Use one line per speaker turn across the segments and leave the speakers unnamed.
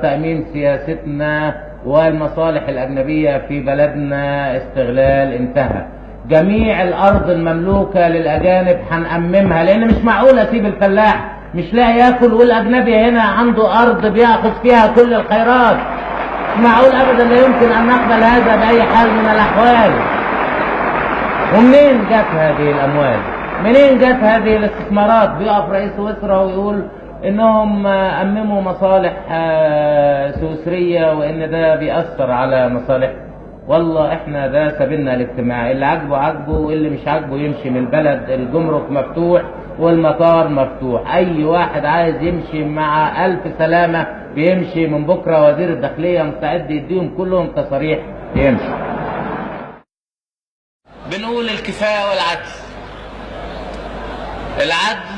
وتأميم سياستنا والمصالح الأجنبية في بلدنا استغلال انتهى. جميع الأرض المملوكة للأجانب هنأممها، لأن مش معقول أسيب الفلاح مش لاقي ياكل والأجنبي هنا عنده أرض بيأخذ فيها كل الخيرات. مش معقول أبدا، لا يمكن أن نقبل هذا بأي حال من الأحوال. ومنين جت هذه الأموال؟ منين جت هذه الاستثمارات؟ بيقف رئيس سويسرا ويقول انهم امموا مصالح سويسرية وان ده بيأثر على مصالح. والله احنا ده سبيلنا الاجتماعي، اللي عاجبه عاجبه واللي مش عاجبه يمشي من البلد. الجمرك مفتوح والمطار مفتوح، اي واحد عايز يمشي مع الف سلامة بيمشي من بكرة. وزير الداخلية مستعد يديهم كلهم تصاريح يمشي. بنقول الكفاية والعدل. العدل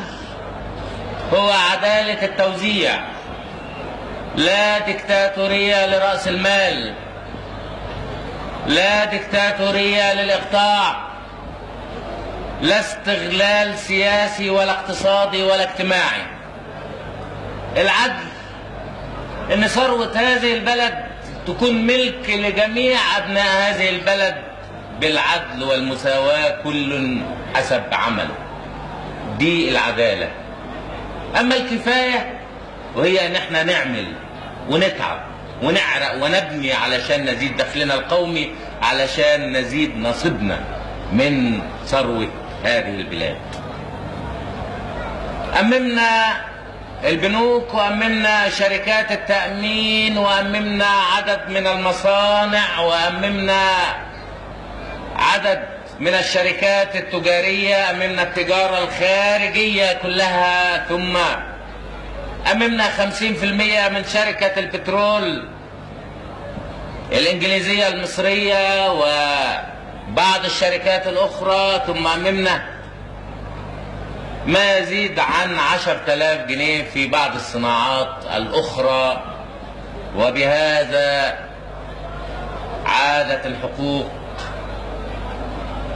هو عدالة التوزيع، لا ديكتاتورية لرأس المال، لا ديكتاتورية للإقطاع، لا استغلال سياسي ولا اقتصادي ولا اجتماعي. العدل ان ثروة هذه البلد تكون ملك لجميع أبناء هذه البلد بالعدل والمساواة، كل حسب عمله. دي العدالة. أما الكفاية وهي ان احنا نعمل ونتعب ونعرق ونبني علشان نزيد دخلنا القومي، علشان نزيد نصيبنا من ثروة هذه البلاد. أممنا البنوك وأممنا شركات التأمين وأممنا عدد من المصانع وأممنا عدد من الشركات التجارية، أممنا التجارة الخارجية كلها، ثم أممنا 50% من شركة البترول الإنجليزية المصرية وبعض الشركات الأخرى، ثم أممنا ما يزيد عن 10,000 جنيه في بعض الصناعات الأخرى. وبهذا عادت الحقوق،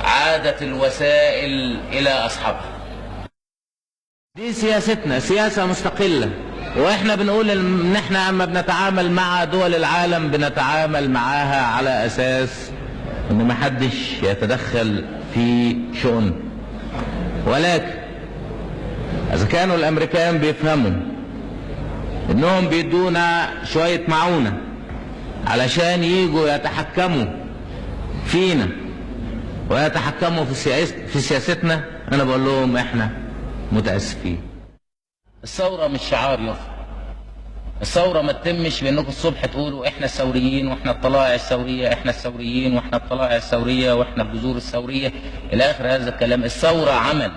عادت الوسائل إلى أصحابها. دي سياستنا، سياسة مستقلة. واحنا بنقول ان احنا اما بنتعامل مع دول العالم بنتعامل معاها على اساس ان محدش يتدخل في شؤون. ولكن اذا كانوا الامريكان بيفهموا انهم بيدونا شوية معونة علشان ييجوا يتحكموا فينا ويتحكموا في سياستنا، انا بقول لهم احنا متأسفين. الثورة مش شعار يرفع. الثورة ما تتمش بانكم الصبح تقولوا احنا الثوريين واحنا الطلائع الثورية، احنا الثوريين واحنا الطلائع الثورية واحنا الجذور الثورية الى اخر هذا الكلام. الثورة عمل.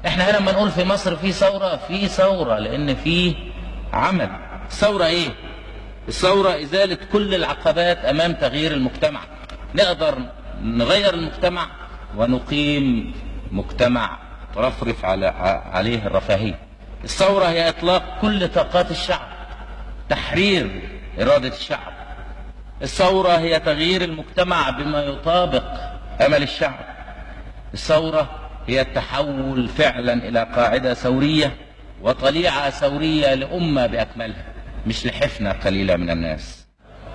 احنا هنا لما نقول في مصر في ثورة، في ثورة لان في عمل. الثورة ايه؟ الثورة ازالة كل العقبات امام تغيير المجتمع. نقدر نغير المجتمع ونقيم مجتمع ترفرف عليه الرفاهية. الثورة هي إطلاق كل طاقات الشعب، تحرير إرادة الشعب. الثورة هي تغيير المجتمع بما يطابق أمل الشعب. الثورة هي التحول فعلا إلى قاعدة ثورية وطليعة ثورية لأمة بأكملها، مش لحفنة قليلة من الناس.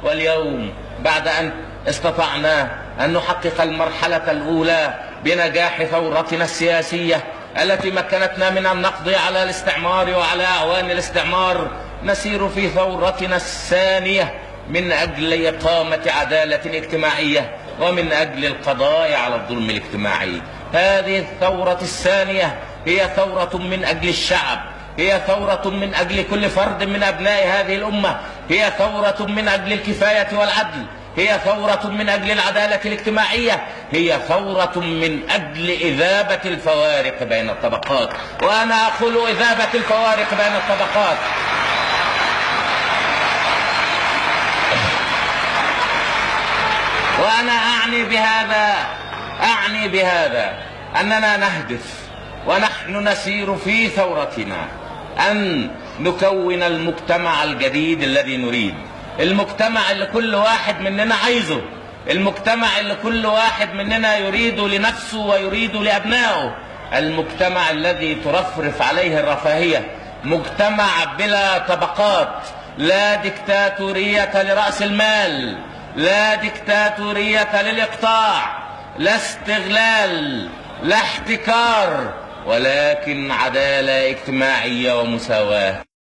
واليوم بعد أن استطعنا أن نحقق المرحلة الأولى بنجاح ثورتنا السياسية التي مكنتنا من النقض على الاستعمار وعلى أعوان الاستعمار، نسير في ثورتنا الثانية من أجل إقامة عدالة اجتماعية ومن أجل القضاء على الظلم الاجتماعي. هذه الثورة الثانية هي ثورة من أجل الشعب، هي ثورة من أجل كل فرد من أبناء هذه الأمة، هي ثورة من أجل الكفاية والعدل، هي ثورة من أجل العدالة الاجتماعية، هي ثورة من أجل إذابة الفوارق بين الطبقات. وأنا أقول إذابة الفوارق بين الطبقات. وأنا أعني بهذا أننا نهدف ونحن نسير في ثورتنا أن نكون المجتمع الجديد الذي نريد، المجتمع اللي كل واحد مننا عايزه، المجتمع اللي كل واحد مننا يريد لنفسه ويريد لأبنائه، المجتمع الذي ترفرف عليه الرفاهية، مجتمع بلا طبقات، لا ديكتاتورية لرأس المال، لا ديكتاتورية للإقطاع، لا استغلال، لا احتكار، ولكن عدالة اجتماعية ومساواة.